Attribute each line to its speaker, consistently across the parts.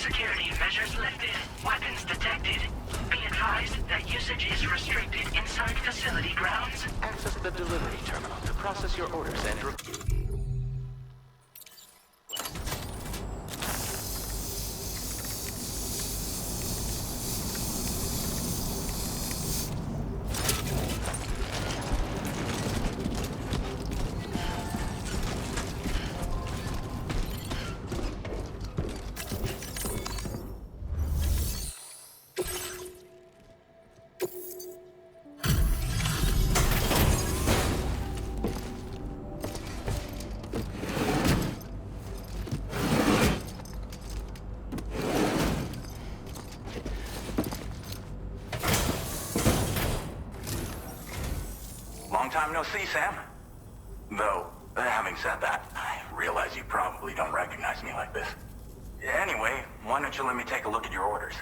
Speaker 1: Security measures lifted. Weapons detected. Be advised that usage is restricted inside facility grounds.
Speaker 2: Access the delivery terminal to process your orders and...
Speaker 3: Long time no see, Sam. Though, having said that, I realize you probably don't recognize me like this. Anyway, why don't you let me take a look at your orders?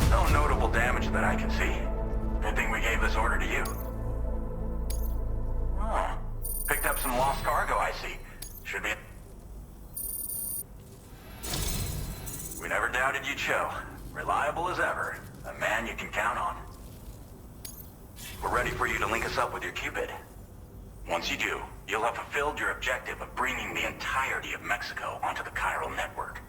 Speaker 3: No notable damage that I can see. Good thing we gave this order to you. Oh, picked up some lost cargo, I see. Should be... We never doubted you'd show. Reliable as ever. A man you can count on. We're ready for you to link us up with your Cupid. Once you do, you'll have fulfilled your objective of bringing the entirety of Mexico onto the chiral network.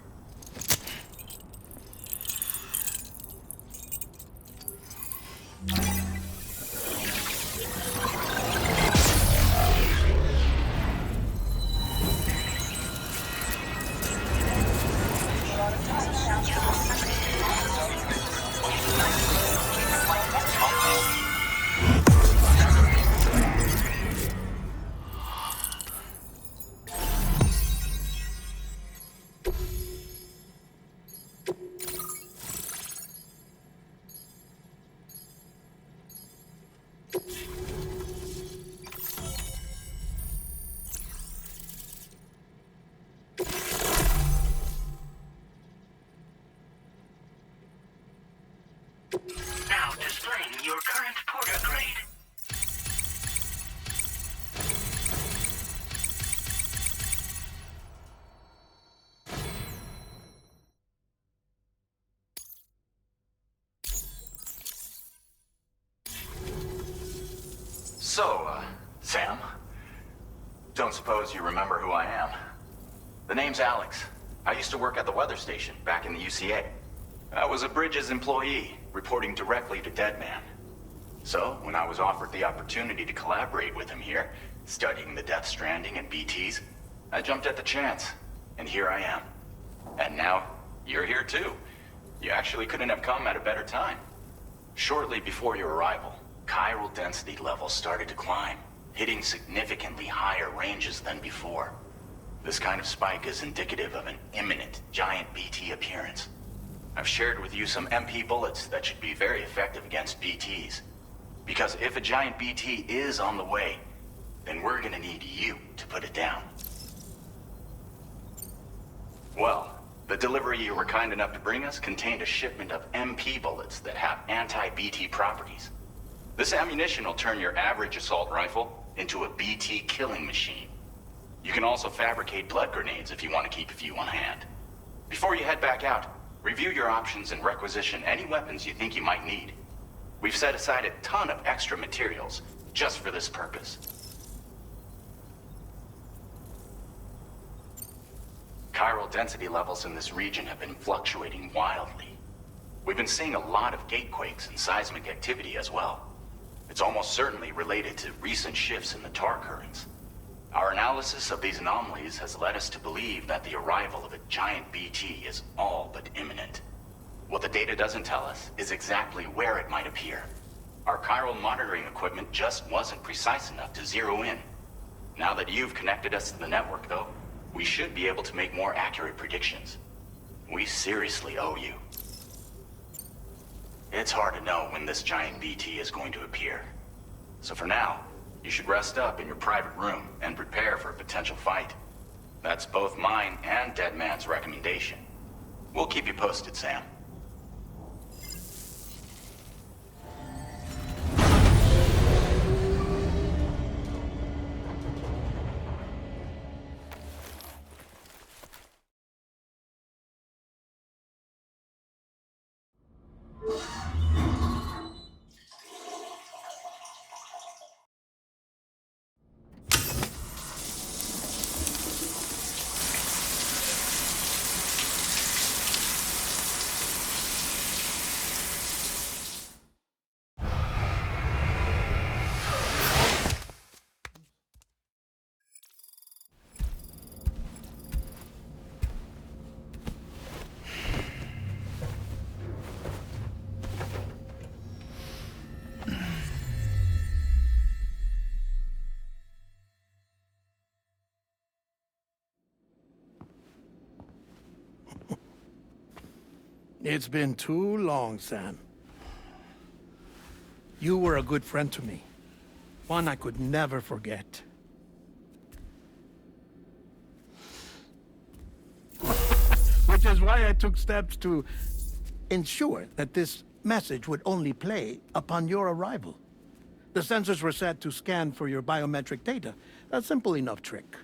Speaker 1: Now displaying your current porter grade.
Speaker 3: So, Sam, don't suppose you remember who I am? The name's Alex. I used to work at the weather station back in the UCA. I was a Bridges employee, reporting directly to Deadman. So, when I was offered the opportunity to collaborate with him here, studying the Death Stranding and BTs, I jumped at the chance, and here I am. And now, you're here too. You actually couldn't have come at a better time. Shortly before your arrival, chiral density levels started to climb, hitting significantly higher ranges than before. This kind of spike is indicative of an imminent giant BT appearance. I've shared with you some MP bullets that should be very effective against BTs. Because if a giant BT is on the way, then we're gonna need you to put it down. Well, the delivery you were kind enough to bring us contained a shipment of MP bullets that have anti-BT properties. This ammunition will turn your average assault rifle into a BT killing machine. You can also fabricate blood grenades if you want to keep a few on hand. Before you head back out, review your options and requisition any weapons you think you might need. We've set aside a ton of extra materials just for this purpose. Chiral density levels in this region have been fluctuating wildly. We've been seeing a lot of gatequakes and seismic activity as well. It's almost certainly related to recent shifts in the tar currents. Our analysis of these anomalies has led us to believe that the arrival of a giant BT is all but imminent. What the data doesn't tell us is exactly where it might appear. Our chiral monitoring equipment just wasn't precise enough to zero in. Now that you've connected us to the network, though, we should be able to make more accurate predictions. We seriously owe you. It's hard to know when this giant BT is going to appear. So for now, you should rest up in your private room and prepare for a potential fight. That's both mine and Deadman's recommendation. We'll keep you posted, Sam.
Speaker 4: It's been too long, Sam. You were a good friend to me. One I could never forget. Which is why I took steps to ensure that this message would only play upon your arrival. The sensors were set to scan for your biometric data. A simple enough trick.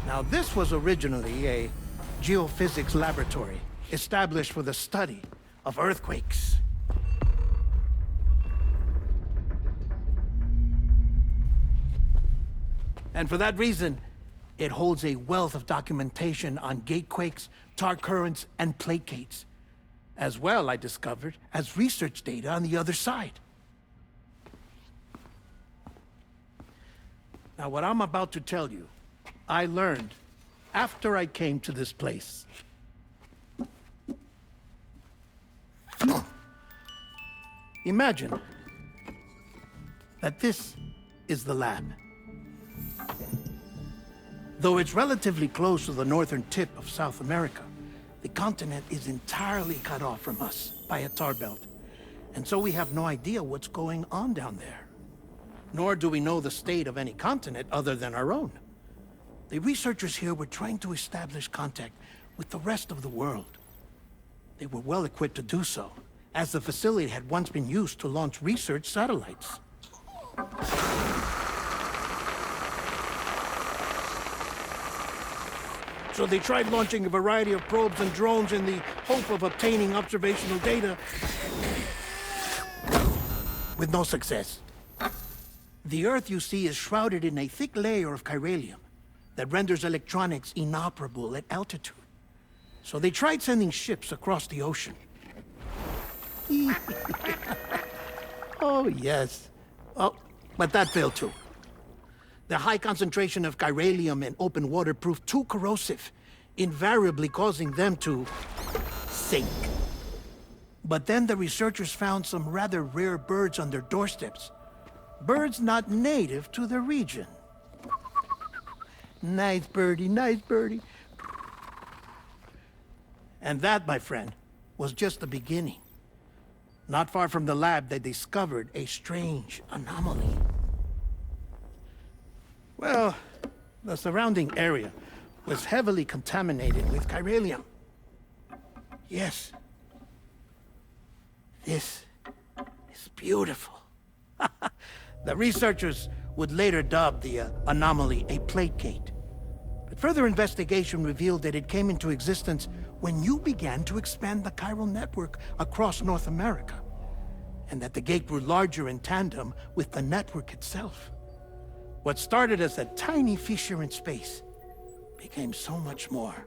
Speaker 4: Now, this was originally a geophysics laboratory established for the study of earthquakes. And for that reason, it holds a wealth of documentation on gatequakes, tar currents, and placates. As well, I discovered, as research data on the other side. Now, what I'm about to tell you, I learned after I came to this place. Imagine that this is the lab. Though it's relatively close to the northern tip of South America, the continent is entirely cut off from us by a tar belt. And so we have no idea what's going on down there. Nor do we know the state of any continent other than our own. The researchers here were trying to establish contact with the rest of the world. They were well equipped to do so, as the facility had once been used to launch research satellites. So they tried launching a variety of probes and drones in the hope of obtaining observational data, with no success. The Earth, you see, is shrouded in a thick layer of chiralium that renders electronics inoperable at altitude. So they tried sending ships across the ocean. Oh, yes. Oh, but that failed too. The high concentration of chiralium in open water proved too corrosive, invariably causing them to sink. But then the researchers found some rather rare birds on their doorsteps. Birds not native to the region. Nice birdie, nice birdie. And that, my friend, was just the beginning. Not far from the lab, they discovered a strange anomaly. Well, the surrounding area was heavily contaminated with chiralium. Yes. This is beautiful. The researchers would later dub the anomaly a plate gate. But further investigation revealed that it came into existence when you began to expand the chiral network across North America, and that the gate grew larger in tandem with the network itself. What started as a tiny fissure in space became so much more.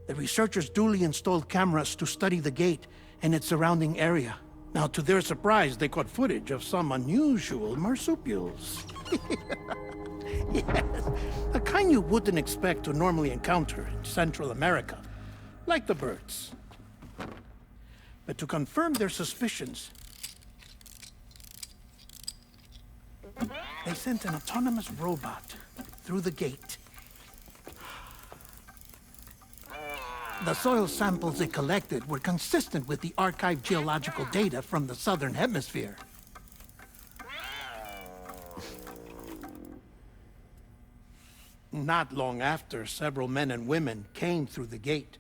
Speaker 4: The researchers duly installed cameras to study the gate and its surrounding area. Now, to their surprise, they caught footage of some unusual marsupials. Yes, the kind you wouldn't expect to normally encounter in Central America, like the birds. But to confirm their suspicions, they sent an autonomous robot through the gate. The soil samples it collected were consistent with the archived geological data from the southern hemisphere. Not long after, several men and women came through the gate.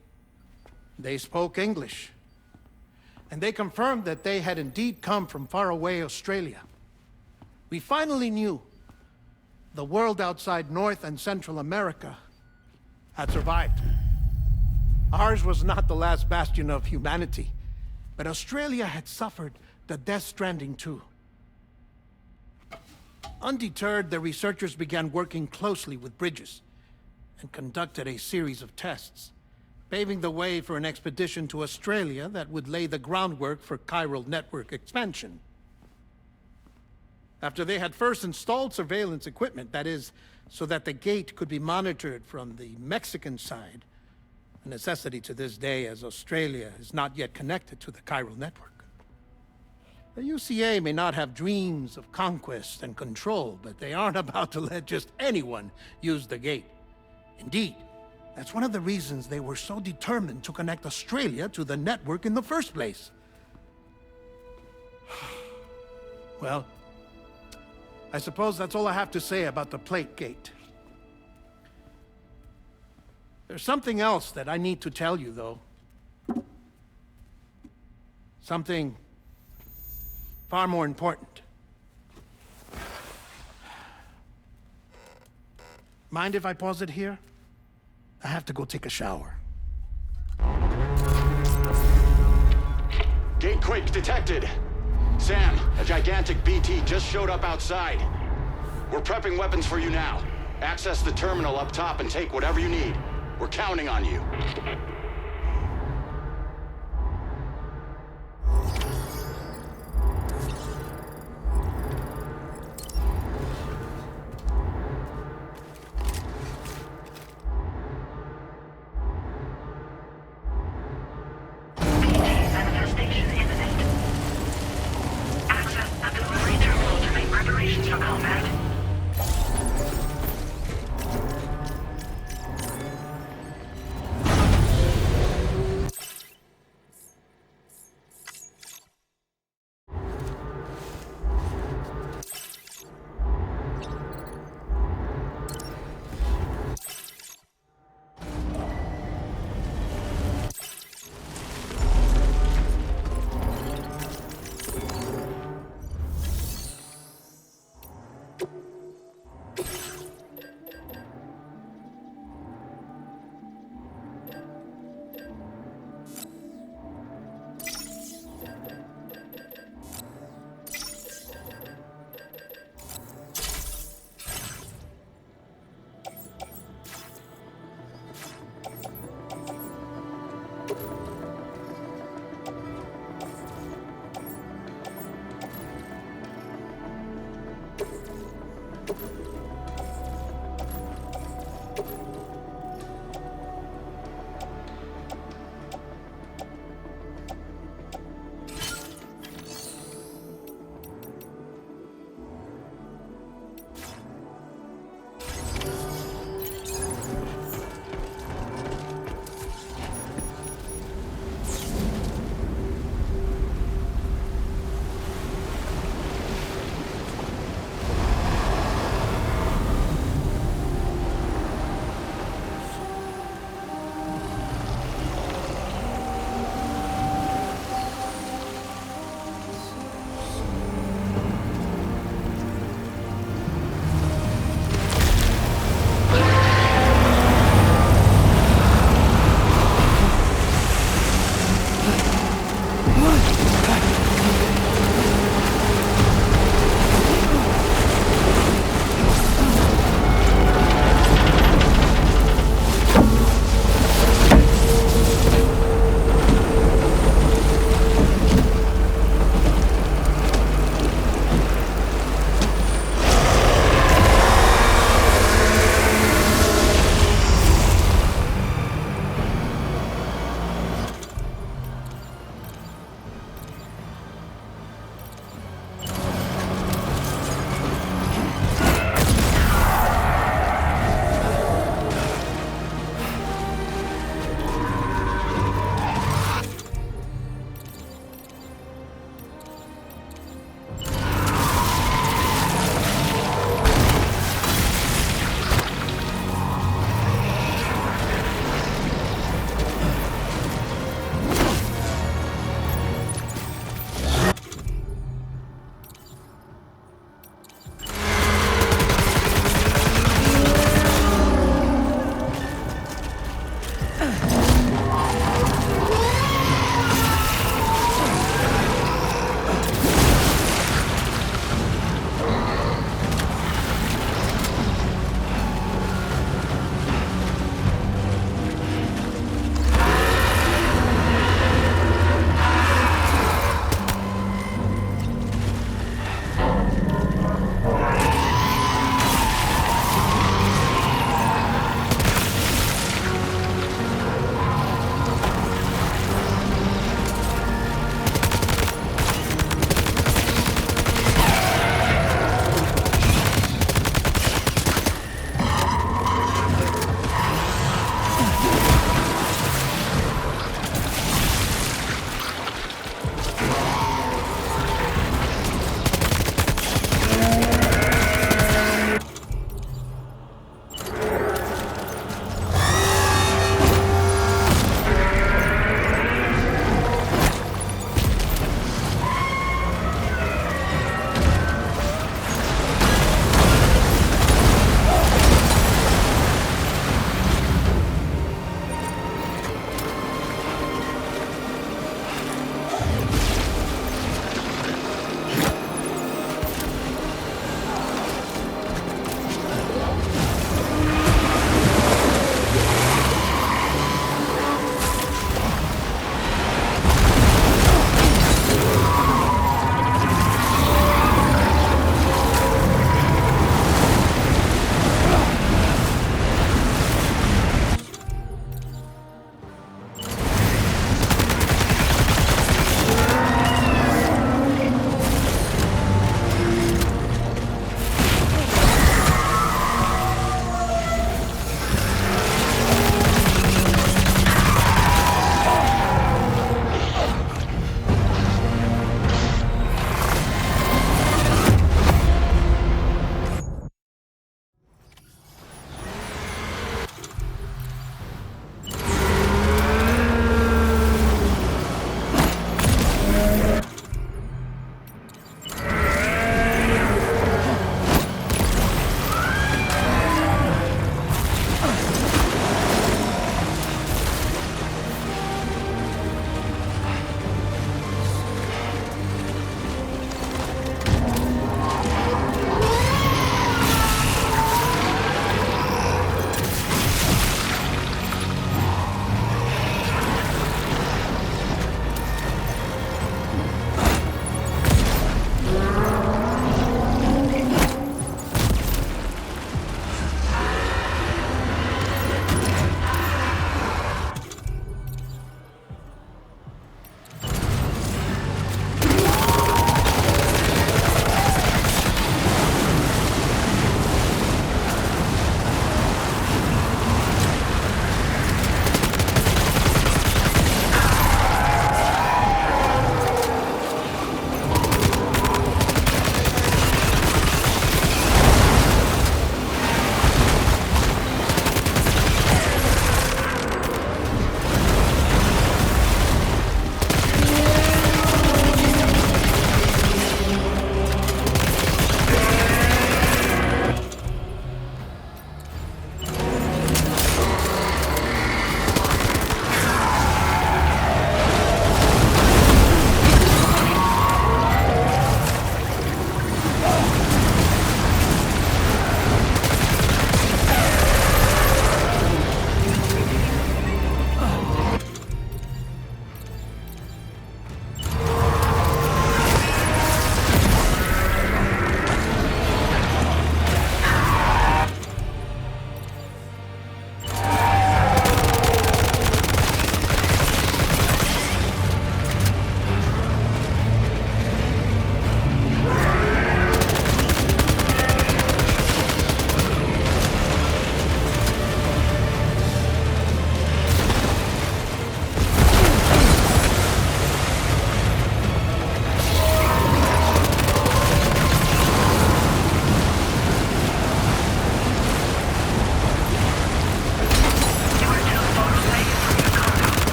Speaker 4: They spoke English, and they confirmed that they had indeed come from faraway Australia. We finally knew the world outside North and Central America had survived. Ours was not the last bastion of humanity, but Australia had suffered the death stranding too. Undeterred, the researchers began working closely with Bridges and conducted a series of tests, paving the way for an expedition to Australia that would lay the groundwork for chiral network expansion. After they had first installed surveillance equipment, that is, so that the gate could be monitored from the Mexican side, a necessity to this day as Australia is not yet connected to the chiral network. The UCA may not have dreams of conquest and control, but they aren't about to let just anyone use the gate. Indeed, that's one of the reasons they were so determined to connect Australia to the network in the first place. Well, I suppose that's all I have to say about the Plate Gate. There's something else that I need to tell you, though. Something far more important. Mind if I pause it here? I have to go take a shower.
Speaker 5: Gate quake detected. Sam, a gigantic BT just showed up outside. We're prepping weapons for you now. Access the terminal up top and take whatever you need. We're counting on you.
Speaker 1: Manifestation imminent. Access the delivery terminal to make preparations for combat.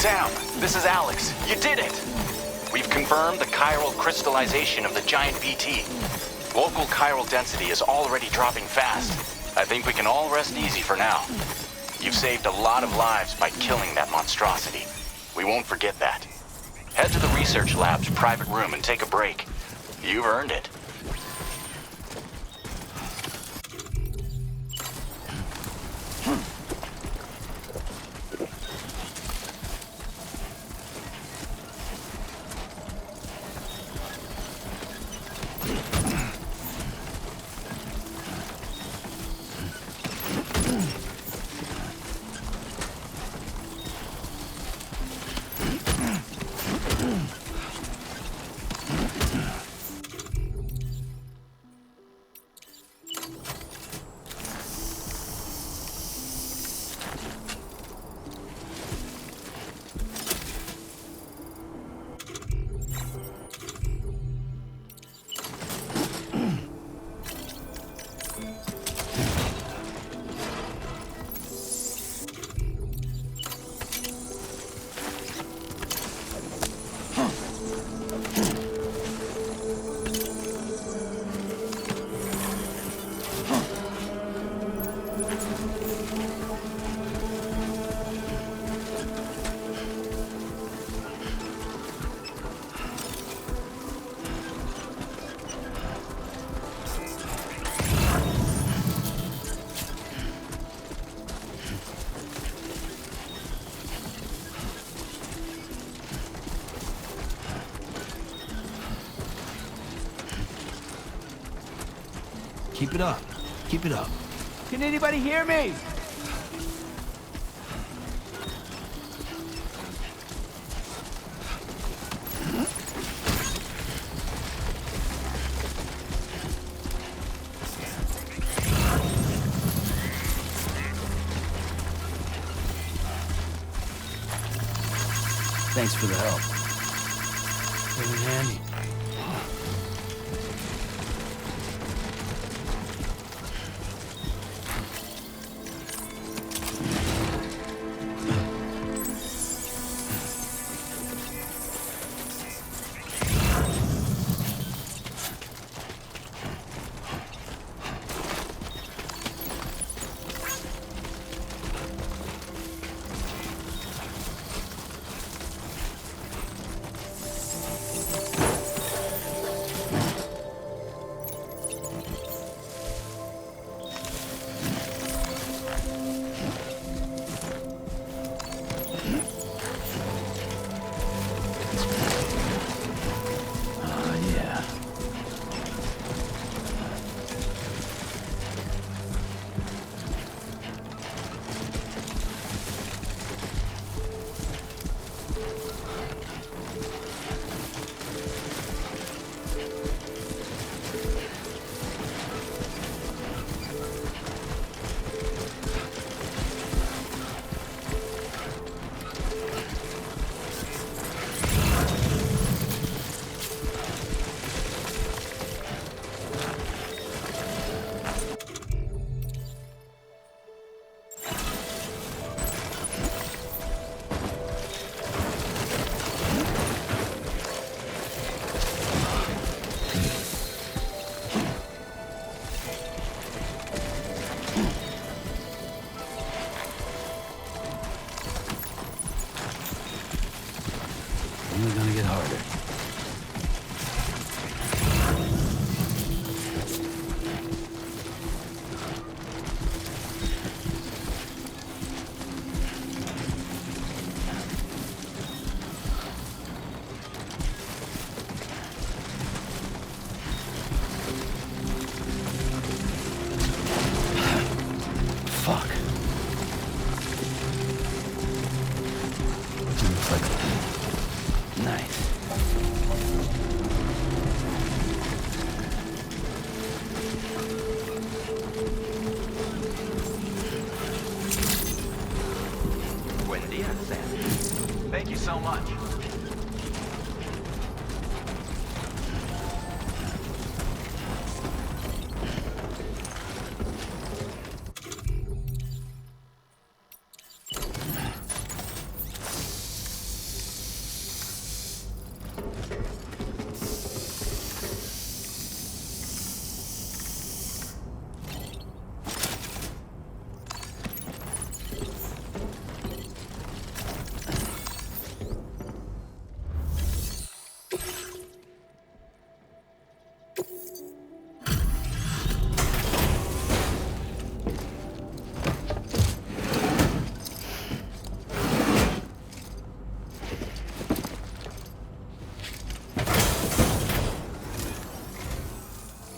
Speaker 3: Sam, this is Alex. You did it! We've confirmed the chiral crystallization of the giant BT. Local chiral density is already dropping fast. I think we can all rest easy for now. You've saved a lot of lives by killing that monstrosity. We won't forget that. Head to the research lab's private room and take a break. You've earned it.
Speaker 6: Keep it up. Keep it up.
Speaker 7: Can anybody hear me?
Speaker 6: Thanks for the help. Came in handy.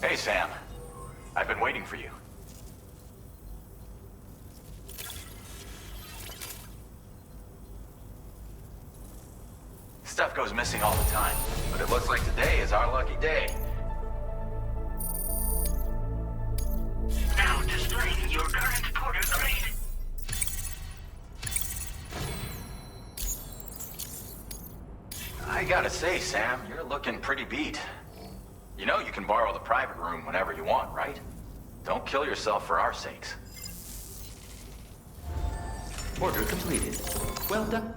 Speaker 3: Hey, Sam. I've been waiting for you. Stuff goes missing all the time, but it looks like today is our lucky day.
Speaker 1: Now displaying your current Porter grade.
Speaker 3: I gotta say, Sam, you're looking pretty beat. You know you can borrow the private room whenever you want, right? Don't kill yourself for our sakes.
Speaker 2: Order completed. Well done.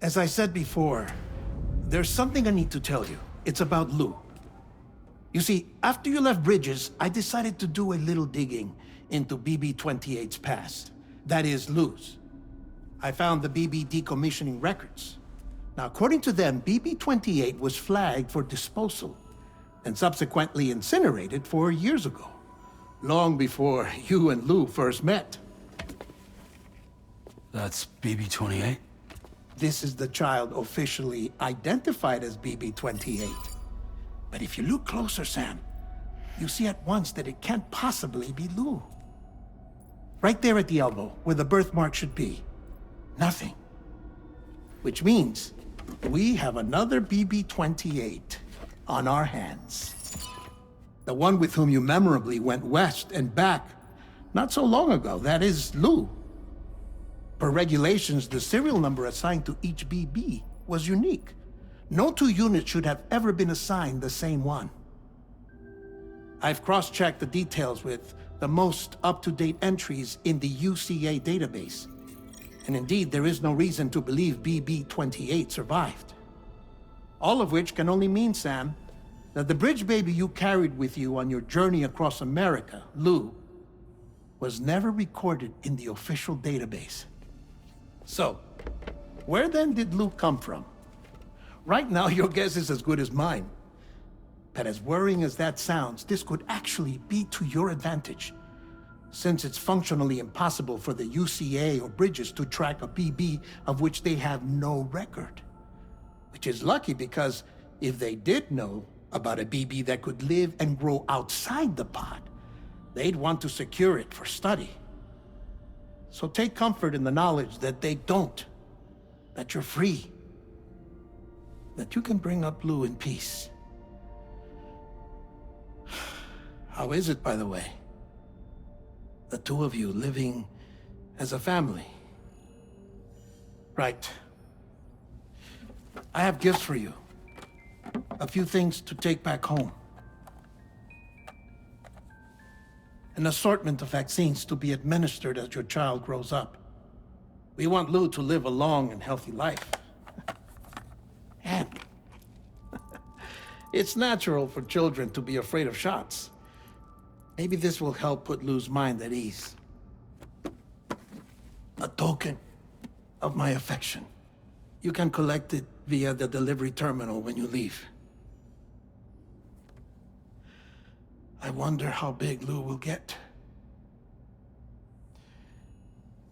Speaker 4: As I said before, there's something I need to tell you. It's about Lou. You see, after you left Bridges, I decided to do a little digging into BB-28's past. That is, Lou's. I found the BB decommissioning records. Now, according to them, BB-28 was flagged for disposal and subsequently incinerated 4 years ago, long before you and Lou first met.
Speaker 6: That's BB-28?
Speaker 4: This is the child officially identified as BB-28. But if you look closer, Sam, you see at once that it can't possibly be Lou. Right there at the elbow, where the birthmark should be. Nothing. Which means we have another BB-28 on our hands. The one with whom you memorably went west and back not so long ago, that is Lou. Per regulations, the serial number assigned to each BB was unique. No two units should have ever been assigned the same one. I've cross-checked the details with the most up-to-date entries in the UCA database. And indeed, there is no reason to believe BB-28 survived. All of which can only mean, Sam, that the bridge baby you carried with you on your journey across America, Lou, was never recorded in the official database. So, where then did Lou come from? Right now, your guess is as good as mine. But as worrying as that sounds, this could actually be to your advantage, since it's functionally impossible for the UCA or Bridges to track a BB of which they have no record. Which is lucky because if they did know about a BB that could live and grow outside the pod, they'd want to secure it for study. So take comfort in the knowledge that they don't, that you're free, that you can bring up Lou in peace. How is it, by the way? The two of you living as a family? Right. I have gifts for you. A few things to take back home. An assortment of vaccines to be administered as your child grows up. We want Lou to live a long and healthy life. And it's natural for children to be afraid of shots. Maybe this will help put Lou's mind at ease. A token of my affection. You can collect it via the delivery terminal when you leave. I wonder how big Lou will get.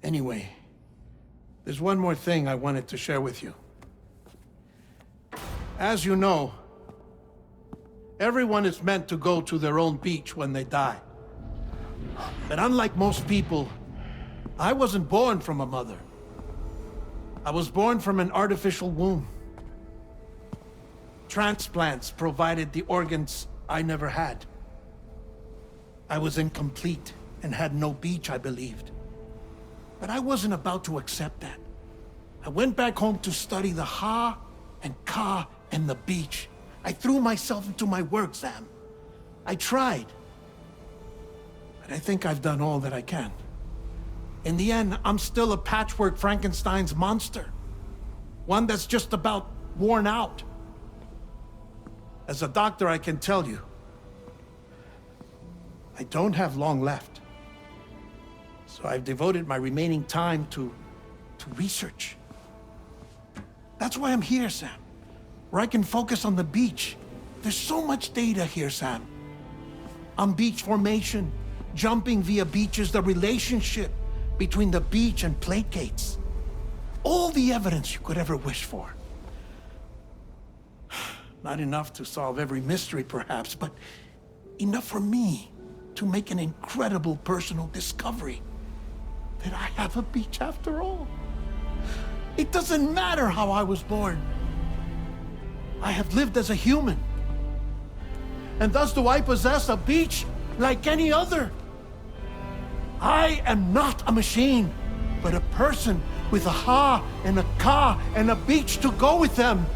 Speaker 4: Anyway, there's one more thing I wanted to share with you. As you know, everyone is meant to go to their own beach when they die. But unlike most people, I wasn't born from a mother. I was born from an artificial womb. Transplants provided the organs I never had. I was incomplete and had no beach, I believed. But I wasn't about to accept that. I went back home to study the Ha and Ka and the beach. I threw myself into my work, Sam. I tried. But I think I've done all that I can. In the end, I'm still a patchwork Frankenstein's monster. One that's just about worn out. As a doctor, I can tell you, I don't have long left. So I've devoted my remaining time to research. That's why I'm here, Sam. Where I can focus on the beach. There's so much data here, Sam. On beach formation, jumping via beaches, the relationship between the beach and plate gates. All the evidence you could ever wish for. Not enough to solve every mystery, perhaps, but enough for me to make an incredible personal discovery. That I have a beach after all. It doesn't matter how I was born. I have lived as a human. And thus do I possess a beach like any other. I am not a machine, but a person with a Ha and a Ka and a beach to go with them.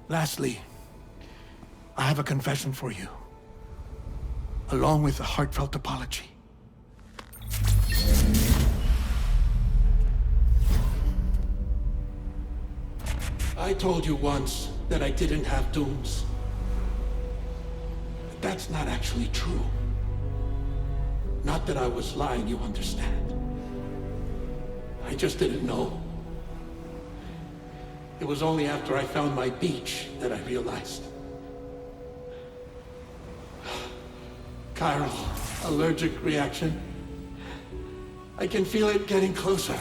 Speaker 4: Lastly, I have a confession for you, along with a heartfelt apology. I told you once that I didn't have dooms. But that's not actually true. Not that I was lying, you understand. I just didn't know. It was only after I found my beach that I realized. Chiral allergic reaction. I can feel it getting closer.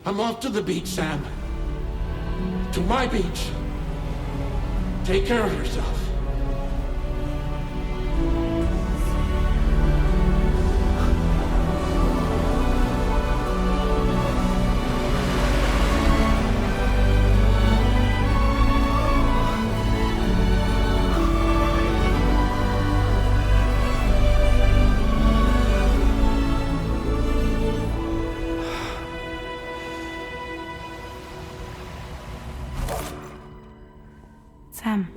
Speaker 4: I'm off to the beach, Sam. To my beach. Take care of yourself.
Speaker 8: Sam.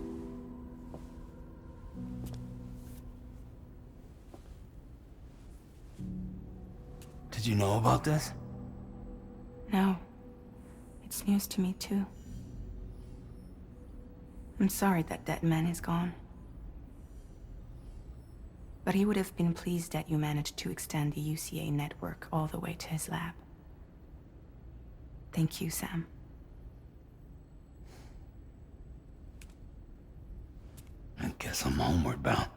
Speaker 6: Did you know about this?
Speaker 8: No. It's news to me, too. I'm sorry that that man is gone. But he would have been pleased that you managed to extend the UCA network all the way to his lab. Thank you, Sam.
Speaker 6: I guess I'm homeward bound.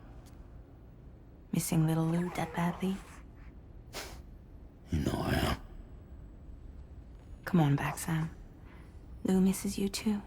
Speaker 8: Missing little Lou that badly?
Speaker 6: You know I am.
Speaker 8: Come on back, Sam. Lou misses you too.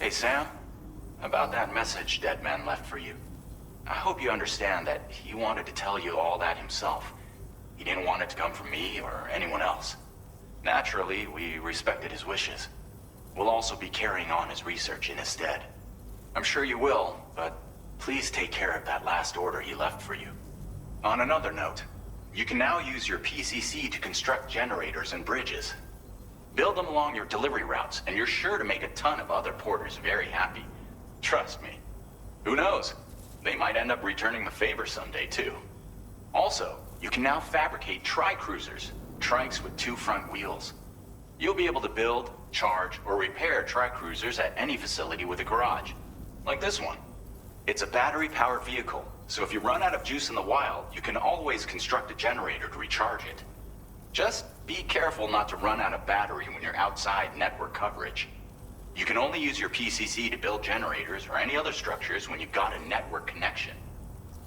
Speaker 3: Hey, Sam. About that message Deadman left for you. I hope you understand that he wanted to tell you all that himself. He didn't want it to come from me or anyone else. Naturally, we respected his wishes. We'll also be carrying on his research in his stead. I'm sure you will, but please take care of that last order he left for you. On another note, you can now use your PCC to construct generators and bridges. Build them along your delivery routes, and you're sure to make a ton of other porters very happy. Trust me. Who knows? They might end up returning the favor someday, too. Also, you can now fabricate tri-cruisers, trikes with 2 front wheels. You'll be able to build, charge, or repair tri-cruisers at any facility with a garage. Like this one. It's a battery-powered vehicle, so if you run out of juice in the wild, you can always construct a generator to recharge it. Just be careful not to run out of battery when you're outside network coverage. You can only use your PCC to build generators or any other structures when you've got a network connection.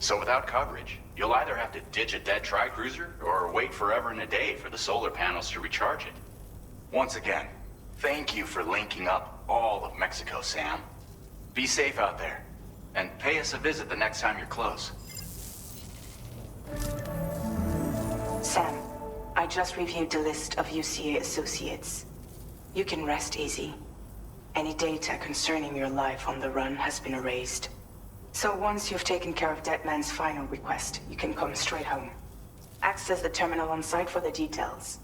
Speaker 3: So without coverage, you'll either have to ditch a dead tri-cruiser or wait forever and a day for the solar panels to recharge it. Once again, thank you for linking up all of Mexico, Sam. Be safe out there, and pay us a visit the next time you're close.
Speaker 8: Sam, I just reviewed the list of UCA associates. You can rest easy. Any data concerning your life on the run has been erased. So once you've taken care of Deadman's final request, you can come straight home. Access the terminal on site for the details.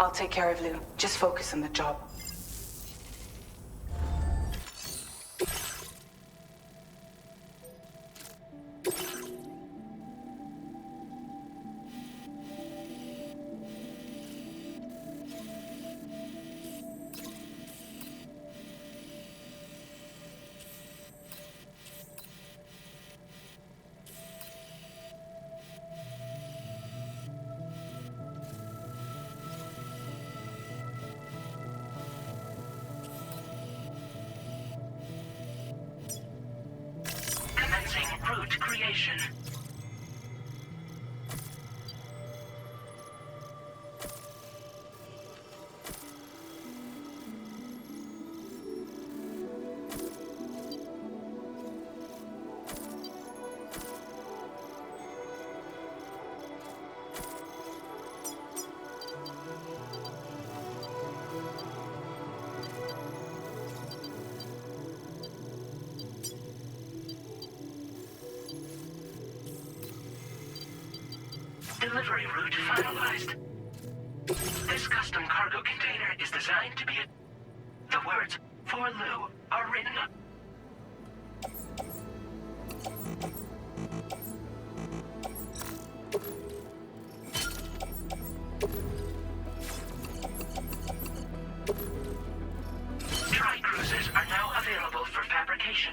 Speaker 8: I'll take care of Lou. Just focus on the job.
Speaker 1: Commencing route creation. Delivery route finalized. This custom cargo container is designed to be the words "for Lou" are written up. Tri-cruisers are now available for fabrication.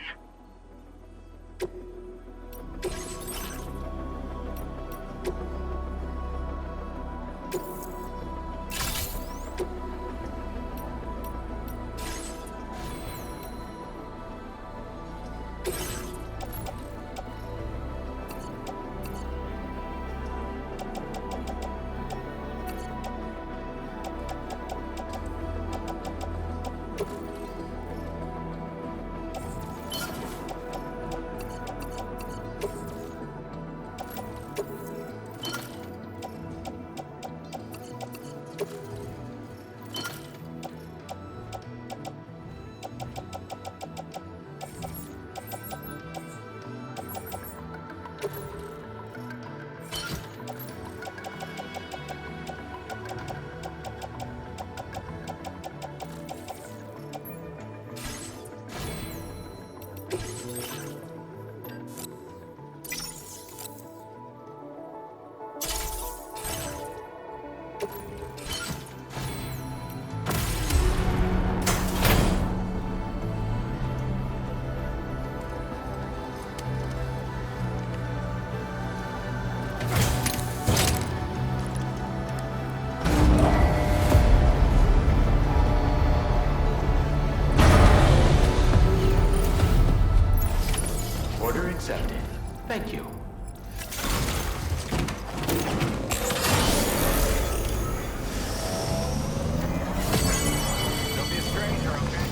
Speaker 2: Order accepted. Thank you.
Speaker 7: Don't be a stranger, okay?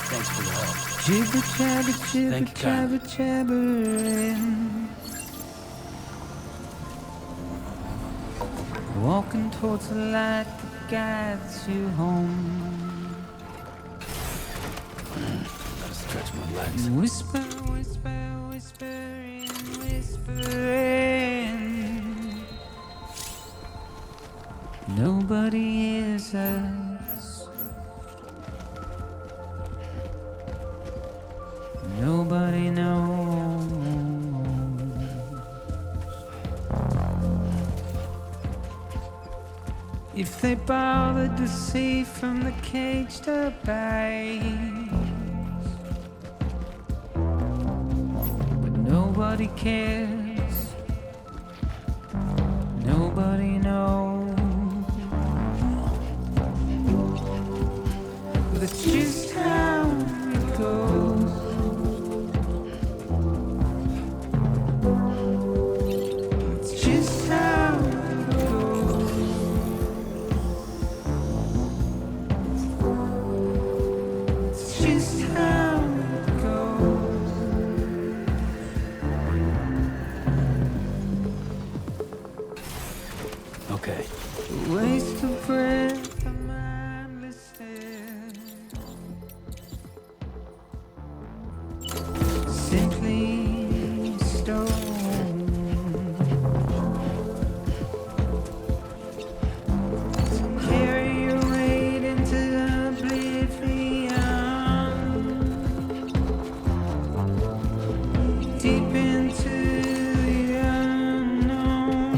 Speaker 6: Thanks for the help.
Speaker 7: Jibber jabber jibber
Speaker 6: Thank you, Kyle.
Speaker 7: jabber jabbering. Walking towards the light that guides you home.
Speaker 6: Gotta stretch my legs.
Speaker 7: Whisper, whisper, whispering, whispering. Nobody hears us. Nobody knows. If they bothered to see from the caged up eyes, but nobody cares. Nobody knows. That's just how it goes. It's just how it goes. It's just how it goes.
Speaker 6: Okay.
Speaker 7: Waste of breath, a mindless stare. Simply stone. Carry your weight into oblivion. Deep into the unknown.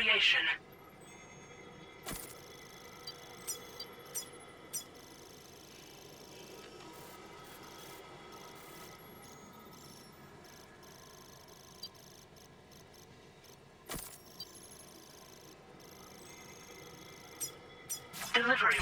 Speaker 1: creation. Delivery.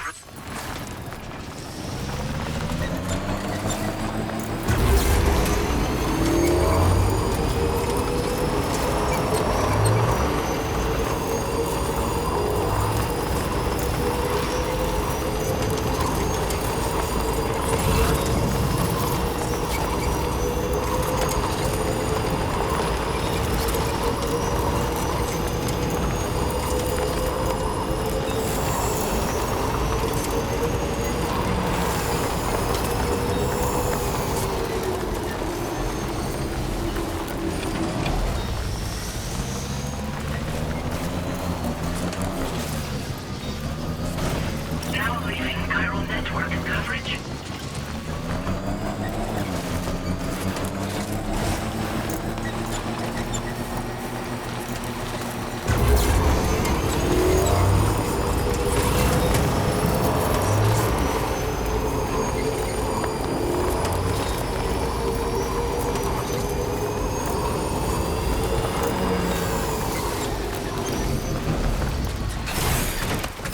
Speaker 1: Now leaving chiral network coverage.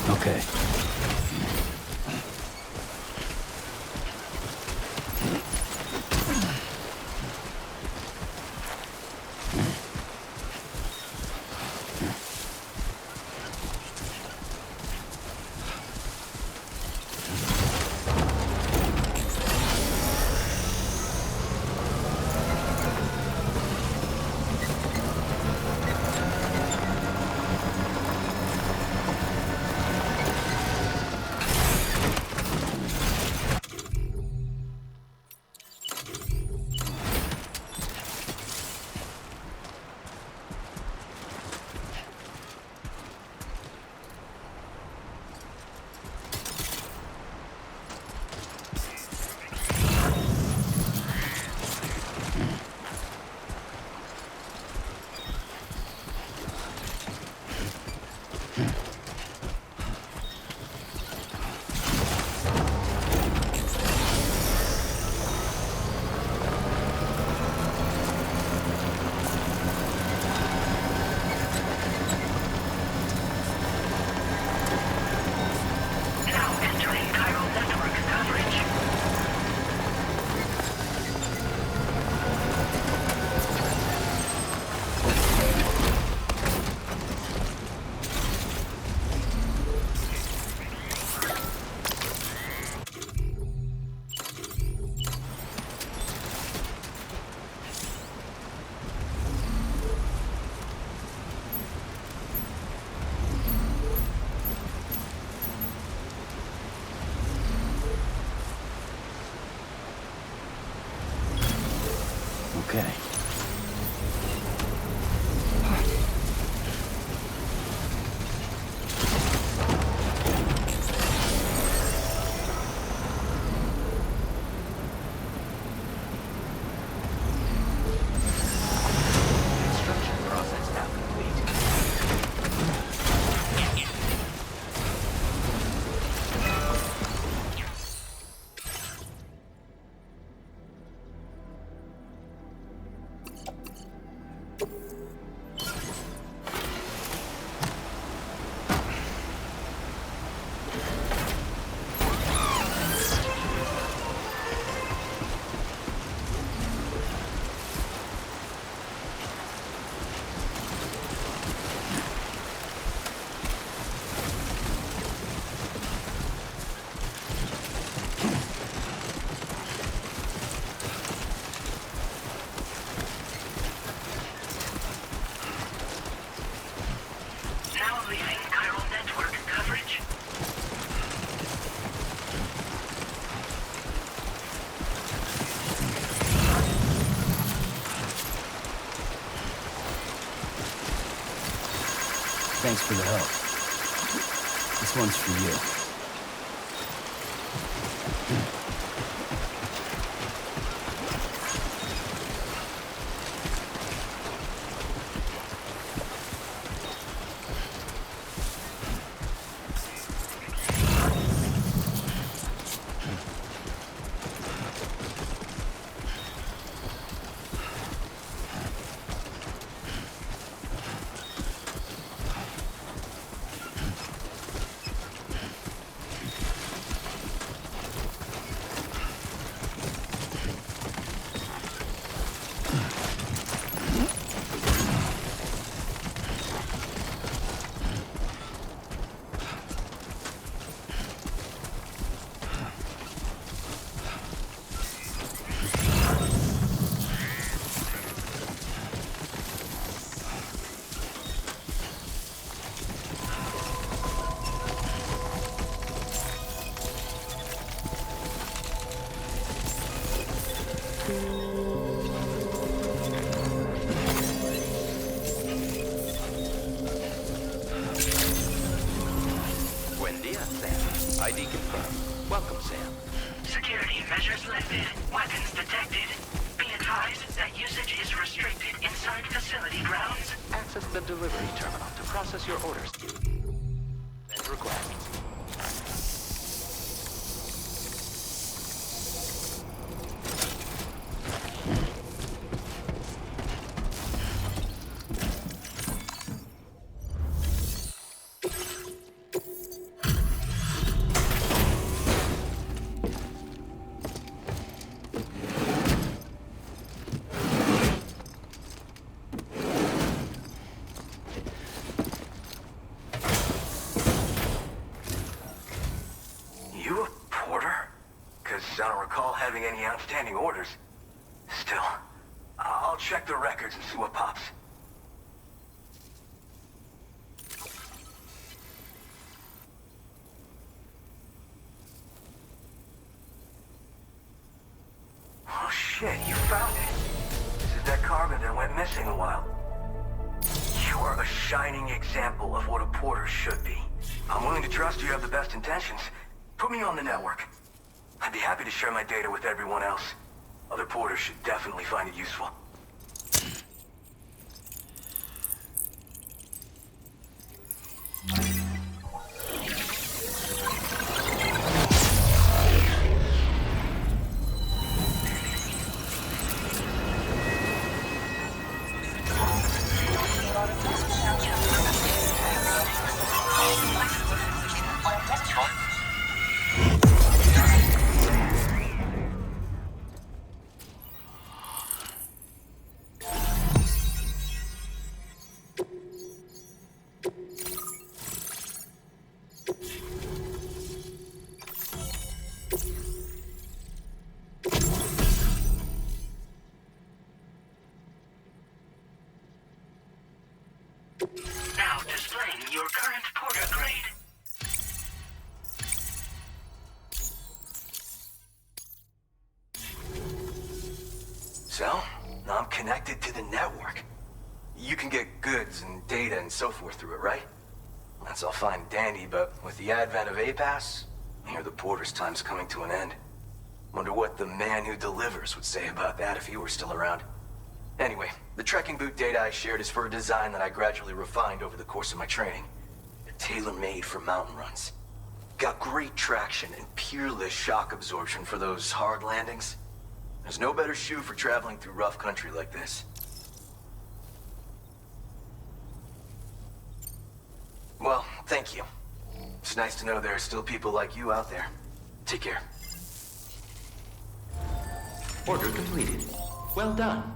Speaker 6: Okay.
Speaker 1: Now entering chiral network coverage.
Speaker 6: Okay.
Speaker 2: Construction process now complete.
Speaker 1: Now leaving chiral network coverage.
Speaker 6: Thanks for the help. This one's for you.
Speaker 2: ID confirmed. Welcome, Sam.
Speaker 1: Security measures lifted. Weapons detected. Be advised that usage is restricted inside facility grounds.
Speaker 2: Access the delivery terminal to process your orders. And requests.
Speaker 9: You a porter? Because I don't recall having any outstanding orders. Still, I'll check the records and see what pops. Oh shit, you found it. This is that carbon that went missing a while. You're a shining example of what a porter should be. I'm willing to trust you have the best intentions. Put me on the network. I'd be happy to share my data with everyone else. Other porters should definitely find it useful.
Speaker 1: Now displaying your current porter grade.
Speaker 9: So, now I'm connected to the network. You can get goods and data and so forth through it, right? That's all fine and dandy, but with the advent of A-Pass, I hear the porter's time's coming to an end. Wonder what the man who delivers would say about that if he were still around. Anyway, the trekking boot data I shared is for a design that I gradually refined over the course of my training. They're tailor-made for mountain runs. Got great traction and peerless shock absorption for those hard landings. There's no better shoe for traveling through rough country like this. Well, thank you. It's nice to know there are still people like you out there. Take care.
Speaker 2: Order completed. Well done.